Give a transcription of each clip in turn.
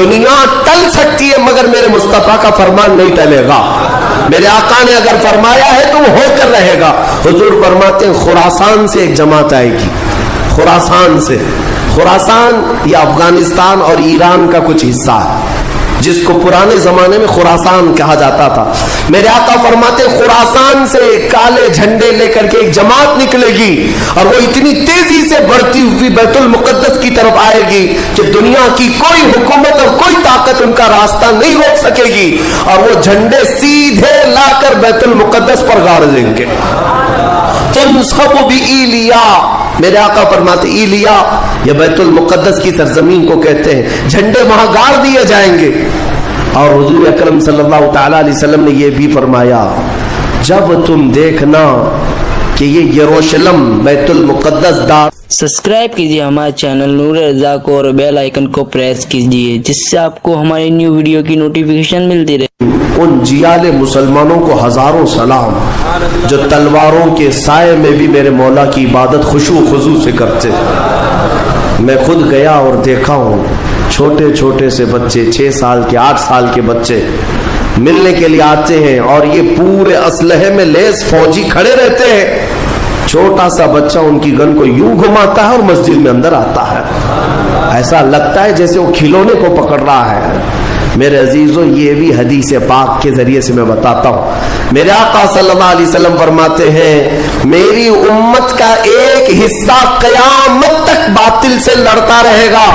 دنیا ٹل سکتی ہے مگر میرے مصطفیٰ کا فرمان نہیں ٹلے گا. میرے آقا نے اگر فرمایا ہے تو وہ ہو کر رہے گا. حضور فرماتے ہیں خراسان سے ایک جماعت آئے گی. خراسان سے. خراسان یہ افغانستان اور ایران کا کچھ حصہ ہے جس کو پرانے زمانے میں خراسان کہا جاتا تھا. میرے آقا فرماتے خراسان سے کالے جھنڈے لے کر کے ایک جماعت نکلے گی اور وہ اتنی تیزی سے بڑھتی ہوئی بیت المقدس کی طرف آئے گی کہ دنیا کی کوئی حکومت اور کوئی طاقت ان کا راستہ نہیں روک سکے گی اور وہ جھنڈے سیدھے لا کر بیت المقدس پر گاڑ دیں گے. تنصب بإیلیا. میرے آقا فرماتے ایلیا یا بیت المقدس کی سرزمین کو کہتے ہیں. جھنڈے وہاں گاڑ دیے جائیں گے. اور حضور اکرم صلی اللہ تعالی علیہ وسلم نے یہ بھی فرمایا جب تم دیکھنا کہ یہ یروشلم بیت المقدس دار. سبسکرائب کیجیے ہمارے چینل نور رضا کو اور بیل آئیکن کو پریس کیجیے جس سے آپ کو ہماری نیو ویڈیو کی نوٹیفیکیشن ملتی رہے. ان جیال مسلمانوں کو ہزاروں سلام جو تلواروں کے سائے میں بھی میرے مولا کی عبادت خشوع و خضوع سے کرتے. میں خود گیا اور دیکھا ہوں چھوٹے چھوٹے سے بچے 6 سال کے 8 سال کے بچے ملنے کے لیے آتے ہیں اور یہ پورے اسلحے میں لیس فوجی کھڑے رہتے ہیں. چھوٹا سا بچہ ان کی گن کو یوں گھماتا ہے اور مسجد میں اندر آتا ہے. ایسا لگتا ہے جیسے وہ کھلونے کو پکڑ رہا ہے. میرے عزیزوں یہ بھی حدیث پاک کے ذریعے سے میں بتاتا ہوں. میرے آقا صلی اللہ علیہ وسلم فرماتے ہیں میری امت کا ایک حصہ قیامت تک باطل سے لڑتا رہے گا.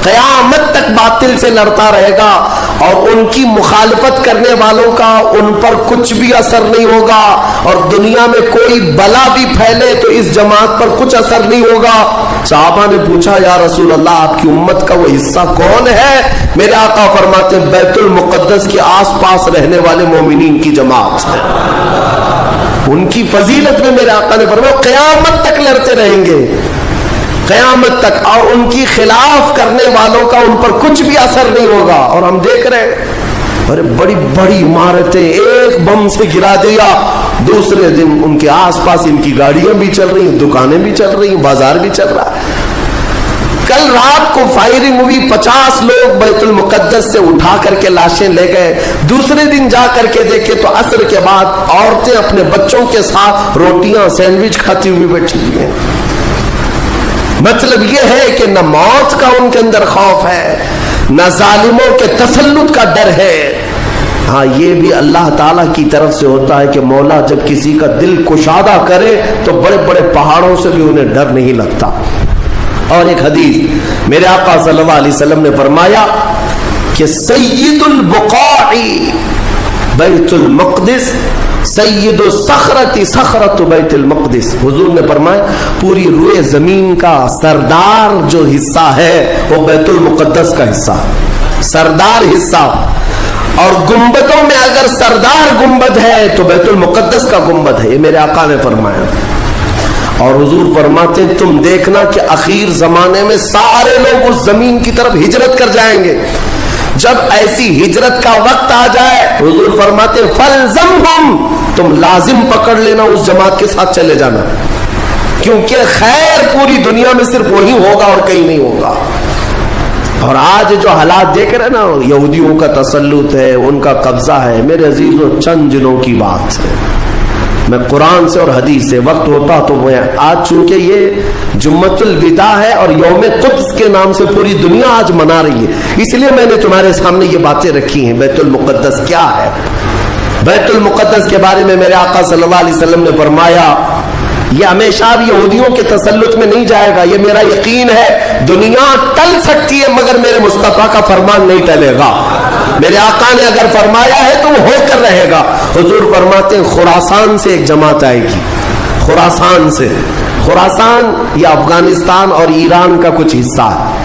قیامت تک باطل سے لڑتا رہے گا اور ان کی مخالفت کرنے والوں کا ان پر کچھ بھی اثر نہیں ہوگا اور دنیا میں کوئی بلا بھی پھیلے تو اس جماعت پر کچھ اثر نہیں ہوگا. صحابہ نے پوچھا یا رسول اللہ آپ کی امت کا وہ حصہ کون ہے؟ میرے آقا فرماتے بیت المقدس کے آس پاس رہنے والے مومنین کی جماعت ہے. ان کی فضیلت میں میرے آقا نے فرمایا قیامت تک لڑتے رہیں گے قیامت تک اور ان کی خلاف کرنے والوں کا ان پر کچھ بھی اثر نہیں ہوگا. اور ہم دیکھ رہے ہیں ارے بڑی بڑی عمارتیں ایک بم سے گرا دیا دوسرے دن ان کے آس پاس ان کی گاڑیاں بھی چل رہی ہیں دکانیں بھی چل رہی ہیں بازار بھی چل رہا ہے. کل رات کو فائرنگ ہوئی 50 لوگ بیت المقدس سے اٹھا کر کے لاشیں لے گئے. دوسرے دن جا کر کے دیکھے تو عصر کے بعد عورتیں اپنے بچوں کے ساتھ روٹیاں سینڈوچ کھاتی ہوئی بیٹھی ہوئی ہیں. مطلب یہ ہے کہ نہ موت کا ان کے اندر خوف ہے نہ ظالموں کے تسلط کا ڈر ہے. ہاں یہ بھی اللہ تعالیٰ کی طرف سے ہوتا ہے کہ مولا جب کسی کا دل کشادہ کرے تو بڑے بڑے پہاڑوں سے بھی انہیں ڈر نہیں لگتا. اور ایک حدیث میرے آقا صلی اللہ علیہ وسلم نے فرمایا کہ سید البقاع بیت المقدس سید الصخرۃ صخرۃ بیت المقدس. حضور نے فرمایا پوری روئے زمین کا سردار جو حصہ ہے وہ بیت المقدس کا حصہ سردار حصہ. اور گنبدوں میں اگر سردار گنبد ہے تو بیت المقدس کا گنبد ہے. یہ میرے آقا نے فرمایا. اور حضور فرماتے ہیں تم دیکھنا کہ اخیر زمانے میں سارے لوگ اس زمین کی طرف ہجرت کر جائیں گے. جب ایسی ہجرت کا وقت آ جائے حضور فرماتے فلزمہم تم لازم پکڑ لینا اس جماعت کے ساتھ چلے جانا کیونکہ خیر پوری دنیا میں صرف وہی ہوگا اور کہیں نہیں ہوگا. اور آج جو حالات دیکھ رہے نا یہودیوں کا تسلط ہے ان کا قبضہ ہے میرے عزیزوں چند دنوں کی بات ہے. میں قرآن سے اور حدیث سے وقت ہوتا تو وہ آج چونکہ یہ جمعۃ الوداع ہے اور یوم قدس کے نام سے پوری دنیا آج منا رہی ہے اس لیے میں نے تمہارے سامنے یہ باتیں رکھی ہیں. بیت المقدس کیا ہے؟ بیت المقدس کے بارے میں میرے آقا صلی اللہ علیہ وسلم نے فرمایا یہ ہمیشہ یہودیوں کے تسلط میں نہیں جائے گا. یہ میرا یقین ہے دنیا ٹل سکتی ہے مگر میرے مصطفیٰ کا فرمان نہیں ٹلے گا. میرے آقا نے اگر فرمایا ہے تو وہ ہو کر رہے گا. حضور فرماتے ہیں خراسان سے ایک جماعت آئے گی. خراسان سے. خراسان یہ افغانستان اور ایران کا کچھ حصہ ہے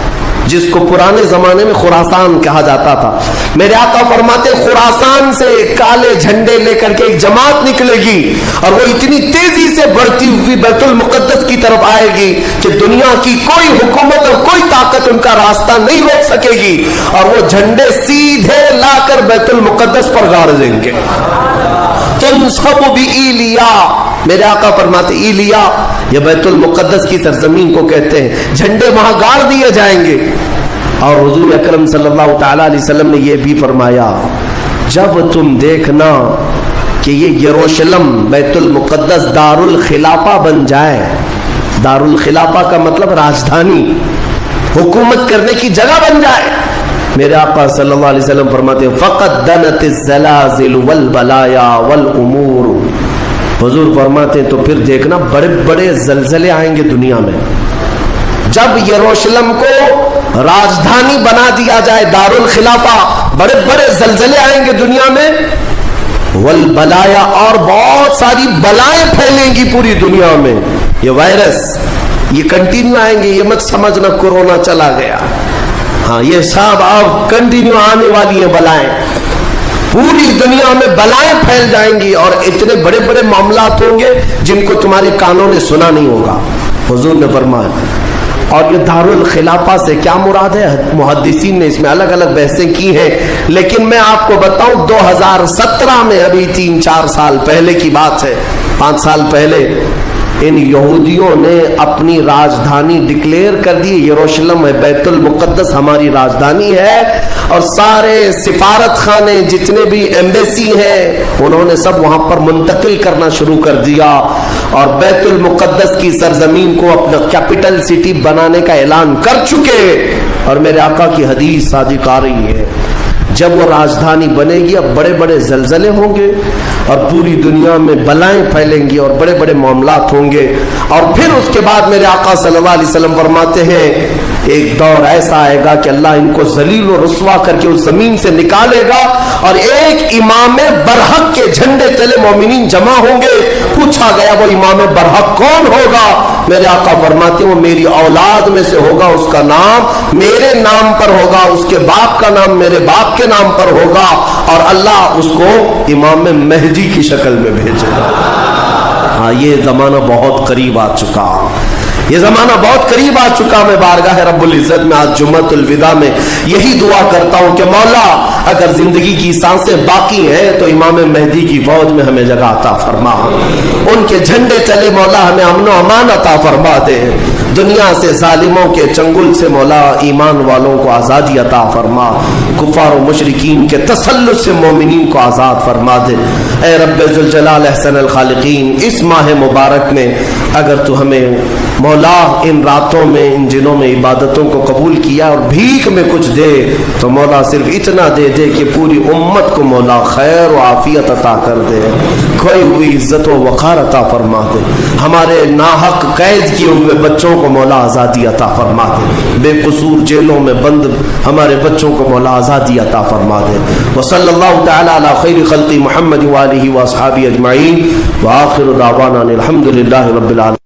جس کو پرانے زمانے میں خراسان کہا جاتا تھا. میرے آقا فرماتے خراسان سے کالے جھنڈے لے کر کے ایک جماعت نکلے گی اور وہ اتنی تیزی سے بڑھتی ہوئی بیت المقدس کی طرف آئے گی کہ دنیا کی کوئی حکومت اور کوئی طاقت ان کا راستہ نہیں روک سکے گی اور وہ جھنڈے سیدھے لا کر بیت المقدس پر گاڑ دیں گے. تنصب بإیلیا. میرے آقا فرماتے ایلیا یا بیت المقدس کی سرزمین کو کہتے ہیں. جھنڈے وہاں گاڑ دیے جائیں گے اور حضور اکرم صلی اللہ تعالی علیہ وسلم نے یہ بھی فرمایا جب تم دیکھنا کہ یہ یروشلم بیت المقدس دار الخلافہ بن جائے، دار الخلافہ کا مطلب راجدھانی، حکومت کرنے کی جگہ بن جائے، میرے آقا صلی اللہ علیہ وسلم فرماتے ہیں فقط دنت الزلازل والبلایا والامور، حضور فرماتے ہیں تو پھر دیکھنا بڑے بڑے زلزلے آئیں گے دنیا میں، جب یروشلم کو راجدھانی بنا دیا جائے دار الخلافہ، بڑے بڑے زلزلے آئیں گے دنیا میں، والبلایا، اور بہت ساری بلائیں پھیلیں گی پوری دنیا میں، یہ وائرس یہ کنٹینیو آئیں گے، یہ مت سمجھنا کورونا چلا گیا، ہاں یہ سب اب کنٹینیو آنے والی ہیں بلائیں، پوری دنیا میں بلائیں پھیل جائیں گی اور اتنے بڑے بڑے معاملات ہوں گے جن کو تمہارے کانوں نے سنا نہیں ہوگا، حضور نے فرمایا۔ اور یہ دار الخلافہ سے کیا مراد ہے؟ محدثین نے اس میں الگ الگ بحثیں کی ہیں، لیکن میں آپ کو بتاؤں 2017 میں، ابھی 3-4 سال پہلے کی بات ہے، 5 سال پہلے، ان یہودیوں نے اپنی راجدھانی ڈکلیئر کر دی، یروشلم ہے، بیت المقدس ہماری راجدھانی ہے، اور سارے سفارت خانے جتنے بھی ایمبیسی ہیں انہوں نے سب وہاں پر منتقل کرنا شروع کر دیا، اور بیت المقدس کی سرزمین کو اپنا کیپٹل سٹی بنانے کا اعلان کر چکے، اور میرے آقا کی حدیث صادق آ رہی ہے جب وہ راجدھانی بنے گی اب بڑے بڑے زلزلے ہوں گے اور پوری دنیا میں بلائیں پھیلیں گی اور بڑے بڑے معاملات ہوں گے، اور پھر اس کے بعد میرے آقا صلی اللہ علیہ وسلم فرماتے ہیں ایک دور ایسا آئے گا کہ اللہ ان کو ذلیل و رسوا کر کے اس زمین سے نکالے گا، اور ایک امام برحق کے جھنڈے تلے مومنین جمع ہوں گے۔ پوچھا گیا وہ امام برحق کون ہوگا؟ میرے آقا فرماتے ہیں وہ میری اولاد میں سے ہوگا، اس کا نام میرے نام پر ہوگا، اس کے باپ کا نام میرے باپ کے نام پر ہوگا، اور اللہ اس کو امام مہدی کی شکل میں بھیجے گا۔ ہاں یہ زمانہ بہت قریب آ چکا، یہ زمانہ بہت قریب آ چکا۔ میں بارگاہ رب العزت میں آج جمعۃ الوداع میں یہی دعا کرتا ہوں کہ مولا اگر زندگی کی سانسیں باقی ہیں تو امام مہدی کی فوج میں ہمیں جگہ عطا فرما، ان کے جھنڈے تلے مولا ہمیں امن و امان عطا فرما دے، دنیا سے ظالموں کے چنگل سے مولا ایمان والوں کو آزادی عطا فرما، کفار و مشرکین کے تسلط سے مومنین کو آزاد فرما دے۔ اے رب ذوالجلال احسن الخالقین، اس ماہ مبارک میں اگر تو ہمیں مولا ان راتوں میں ان دنوں میں عبادتوں کو قبول کیا اور بھیک میں کچھ دے تو مولا صرف اتنا دے دے کہ پوری امت کو مولا خیر و عافیت عطا کر دے، کھوئی ہوئی عزت و وقار عطا فرما دے، ہمارے ناحق قید کیے ہوئے بچوں کو مولا آزادی عطا فرما دے، بے قصور جیلوں میں بند ہمارے بچوں کو مولا آزادی عطا فرما دے۔ وصلی اللہ تعالی علی خیر خلق محمد وآلہ واصحابہ اجمعین، وآخر دعوانا الحمد للہ رب العالمین۔